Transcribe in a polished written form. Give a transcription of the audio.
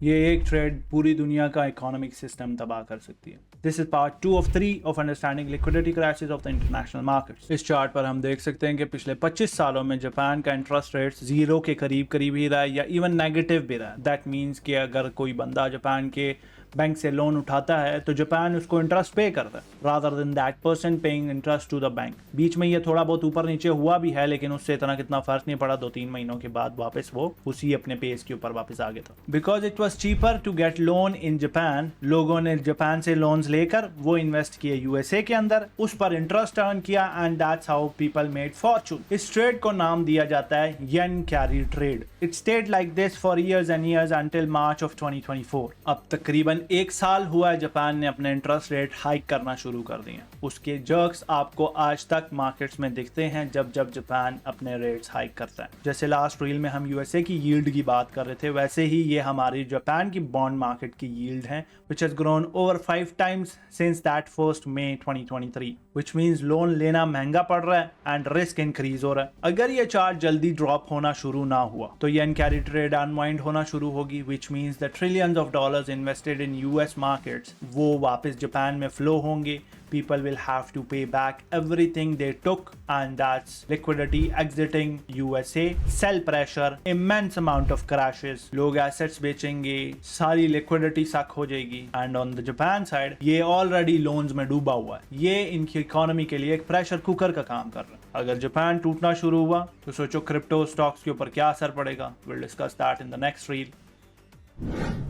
ये एक ट्रेड पूरी दुनिया का इकोनॉमिक सिस्टम तबाह कर सकती है। This is part 2 of 3 of understanding liquidity crashes of the international markets. इस चार्ट पर हम देख सकते हैं कि पिछले 25 सालों में जापान का इंटरेस्ट रेट जीरो के करीब ही रहा है या इवन नेगेटिव भी रहा है। दैट मीन्स कि अगर कोई बंदा जापान के बैंक से लोन उठाता है तो जापान उसको इंटरेस्ट पे करता है rather than that person paying interest to the bank. बीच में ये थोड़ा बहुत ऊपर नीचे हुआ भी है, लेकिन उससे इतना कितना फर्क नहीं पड़ा। 2-3 महीनों के बाद वापस वो उसी अपने पेस के ऊपर वापस आ गया था। Because it was cheaper to get loan in Japan, लोगों ने जापान से लोन्स लेकर वो इन्वेस्ट किए यूएसए के अंदर, उस पर इंटरेस्ट अर्न किया and that's how people made fortune. इस ट्रेड को नाम दिया जाता है yen carry trade. It stayed like this for years and years until March of 2024। अब तकरीबन 1 साल हुआ है जापान ने अपने इंटरेस्ट रेट हाइक करना शुरू कर दिए। उसके जर्क्स आपको आज तक मार्केट्स में दिखते हैं जब जब जापान अपने रेट्स हाइक करता है। जैसे लास्ट रील में हम यूएसए की यील्ड की बात कर रहे थे, वैसे ही ये हमारी जापान की बॉन्ड मार्केट की यील्ड है which has grown over 5 times since that 1st May 2023, which means loan लेना महंगा पड़ रहा है एंड रिस्क इंक्रीज हो रहा है। अगर ये चार्ट जल्दी ड्रॉप होना शुरू ना हुआ तो येन कैरी ट्रेड अनवाइंड होना शुरू होगी, which means the trillions of dollars invested in US markets वो वापस जापान में फ्लो होंगे। People will have to pay back everything they took and that's liquidity exiting USA, sell pressure, immense amount of crashes, लोग assets बेचेंगे, सारी liquidity suck हो जाएगी and on the Japan side ये already loans में डूबा हुआ है। ये इनकी इकोनॉमी के लिए एक प्रेशर कुकर का काम कर रहा है। अगर जापान टूटना शुरू हुआ तो सोचो क्रिप्टो स्टॉक्स के ऊपर क्या असर पड़ेगा। We'll discuss that in the next reel.